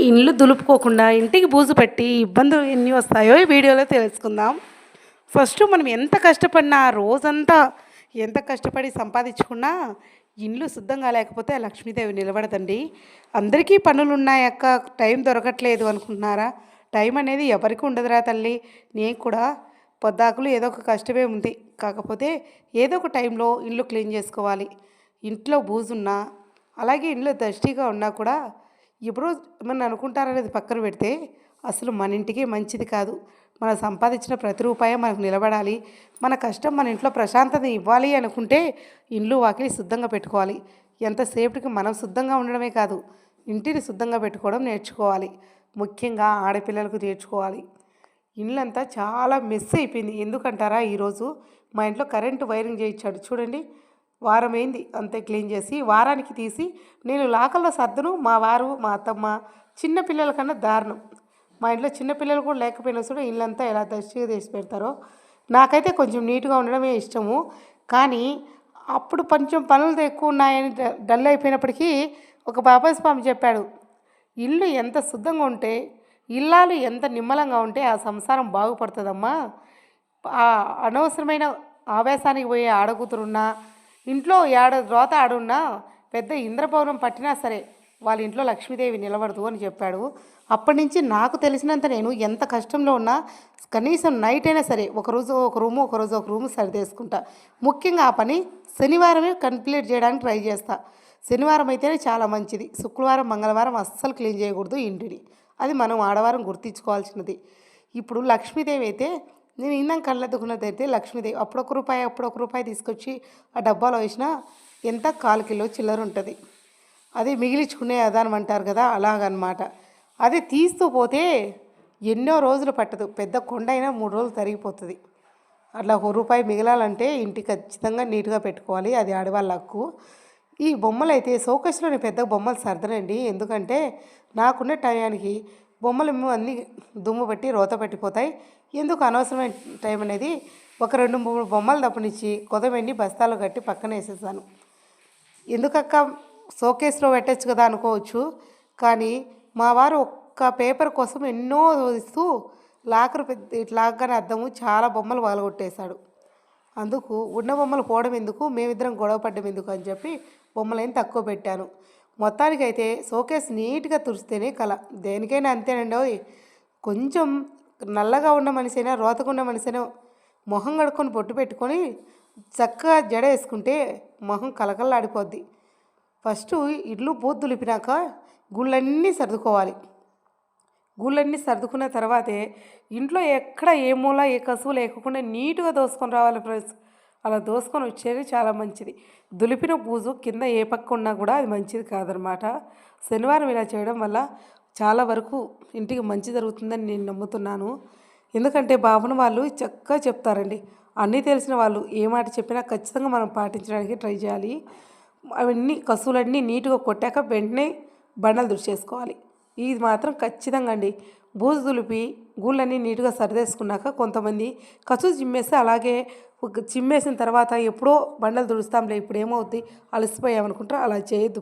ఇండ్లు దులుపుకోకుండా ఇంటికి బూజు పెట్టి ఇబ్బందులు ఎన్ని వస్తాయో ఈ వీడియోలో తెలుసుకుందాం. ఫస్ట్ మనం ఎంత కష్టపడినా రోజంతా ఎంత కష్టపడి సంపాదించుకున్నా ఇండ్లు శుద్ధంగా లేకపోతే ఆ లక్ష్మీదేవి నిలబడదండి. అందరికీ పనులున్నాయక్క టైం దొరకట్లేదు అనుకుంటున్నారా? టైం అనేది ఎవరికి ఉండదురా తల్లి. నేను కూడా పొద్దాకులు ఏదో ఒక కష్టమే ఉంది. కాకపోతే ఏదో ఒక టైంలో ఇల్లు క్లీన్ చేసుకోవాలి. ఇంట్లో బూజున్నా అలాగే ఇంట్లో డస్టీగా ఉన్నా కూడా ఎప్పుడో ఏమన్నా అనుకుంటారనేది పక్కన పెడితే అసలు మన ఇంటికి మంచిది కాదు. మనం సంపాదించిన ప్రతి రూపాయి మనకు నిలబడాలి. మన కష్టం మన ఇంట్లో ప్రశాంతత ఇవ్వాలి అనుకుంటే ఇల్లు వాకిలి శుద్ధంగా పెట్టుకోవాలి. ఎంతసేపటికి మనం శుద్ధంగా ఉండడమే కాదు, ఇంటిని శుద్ధంగా పెట్టుకోవడం నేర్చుకోవాలి. ముఖ్యంగా ఆడపిల్లలకు నేర్చుకోవాలి. ఇల్లంతా చాలా మెస్ అయిపోయింది. ఎందుకంటారా, ఈరోజు మా ఇంట్లో కరెంటు వైరింగ్ చేయించాడు చూడండి. వారమైంది అంతే క్లీన్ చేసి, వారానికి తీసి నేను లాకర్లో సర్దును. మా వారు మా అత్తమ్మ చిన్న పిల్లల కన్నా దారుణం. మా ఇంట్లో చిన్న పిల్లలు కూడా లేకపోయినా కూడా ఇల్లంతా ఎలా దర్శిగా చేసి పెడతారో. నాకైతే కొంచెం నీట్గా ఉండడమే ఇష్టము. కానీ అప్పుడు కొంచెం పనులు ఎక్కువ ఉన్నాయని డల్ అయిపోయినప్పటికీ ఒక బాబాయ్ స్వామి చెప్పాడు, ఇల్లు ఎంత శుద్ధంగా ఉంటే, ఇల్లాలు ఎంత నిమ్మలంగా ఉంటే ఆ సంసారం బాగుపడుతుందమ్మా. ఆ అనవసరమైన ఆవేశానికి పోయే ఆడకూతురున్నా, ఇంట్లో రోత ఆడున్నా, పెద్ద ఇంద్రభవనం పట్టినా సరే వాళ్ళ ఇంట్లో లక్ష్మీదేవి నిలబడదు అని చెప్పాడు. అప్పటి నుంచి నాకు తెలిసినంత నేను ఎంత కష్టంలో ఉన్నా కనీసం నైట్ అయినా సరే ఒకరోజు ఒక రూము ఒకరోజు ఒక రూము సరిదేసుకుంటా. ముఖ్యంగా ఆ పని శనివారమే కంప్లీట్ చేయడానికి ట్రై చేస్తా. శనివారం అయితేనే చాలా మంచిది. శుక్రవారం మంగళవారం అస్సలు క్లీన్ చేయకూడదు ఇంటిని. అది మనం ఆడవారం గుర్తించుకోవాల్సినది. ఇప్పుడు లక్ష్మీదేవి అయితే నేను ఇందాక కళ్ళద్దుకున్నదైతే లక్ష్మీదేవి అప్పుడొక రూపాయి తీసుకొచ్చి ఆ డబ్బాలో వేసినా ఎంత 1/4 కిలో చిల్లర ఉంటుంది. అది మిగిలించుకునే అదానం అంటారు కదా, అలాగనమాట. అది తీస్తూ పోతే ఎన్నో రోజులు పట్టదు. పెద్ద కొండ అయినా 3 రోజులు తరిగిపోతుంది. అట్లా 1 రూపాయి మిగలాలంటే ఇంటికి ఖచ్చితంగా నీట్గా పెట్టుకోవాలి. అది ఆడవాళ్ళ హక్కు. ఈ బొమ్మలు అయితే షోకేస్లోని పెద్ద బొమ్మలు సర్దనండి. ఎందుకంటే నాకున్న టయానికి బొమ్మలు అన్నీ దుమ్ము పెట్టి రోత పెట్టిపోతాయి. ఎందుకు అనవసరమైన టైం అనేది ఒక 2-3 బొమ్మలు తప్పనిచ్చి కొదవెండి బస్తాలు కట్టి పక్కన వేసేసాను. ఎందుకక్క షోకేస్లో పెట్టచ్చు కదా అనుకోవచ్చు. కానీ మా వారు ఒక్క పేపర్ కోసం ఎన్నో ఇస్తూ లాకర్ పెద్ద ఇట్లాగానే అద్దము చాలా బొమ్మలు వగలగొట్టేశాడు. అందుకు ఉన్న బొమ్మలు పోవడం ఎందుకు, మేమిద్దరం గొడవ పడ్డం ఎందుకు అని చెప్పి బొమ్మలైన తక్కువ పెట్టాను. మొత్తానికైతే షోకేస్ నీట్గా తుడిస్తేనే కళ. దేనికైనా అంతేనండి. కొంచెం నల్లగా ఉన్న మనిషైనా రోతగా ఉన్న మనిషైనా మొహం కడుక్కొని బొట్టు పెట్టుకొని చక్కగా జడ వేసుకుంటే మొహం కలకల్లాడిపోద్ది. ఫస్ట్ ఇల్లు బూత్ దులిపినాక గుళ్ళన్నీ సర్దుకోవాలి. గుళ్ళన్నీ సర్దుకున్న తర్వాతే ఇంట్లో ఎక్కడ ఏ మూల ఏ కసువు లేకుండా నీట్గా దోసుకొని రావాలి ఫ్రెండ్స్. అలా దోసుకొని వచ్చేది చాలా మంచిది. దులిపిన బూజు కింద ఏ పక్క ఉన్నా కూడా అది మంచిది కాదనమాట. శనివారం ఇలా చేయడం వల్ల చాలా వరకు ఇంటికి మంచి జరుగుతుందని నేను నమ్ముతున్నాను. ఎందుకంటే బాబుని వాళ్ళు చక్కగా చెప్తారండి. అన్నీ తెలిసిన వాళ్ళు ఏ మాట చెప్పినా ఖచ్చితంగా మనం పాటించడానికి ట్రై చేయాలి. అవన్నీ కసువులన్నీ నీట్గా కొట్టాక వెంటనే బండలు దుడిచేసుకోవాలి. ఇది మాత్రం ఖచ్చితంగా అండి. బూజు దులిపి గూళ్ళన్నీ నీట్గా సరిదేసుకున్నాక కొంతమంది కసువు చిమ్మేస్తే అలాగే చిమ్మేసిన తర్వాత ఎప్పుడో బండలు దుడుస్తాంలే ఇప్పుడు ఏమవుద్ది అలసిపోయామనుకుంటారు. అలా చేయొద్దు.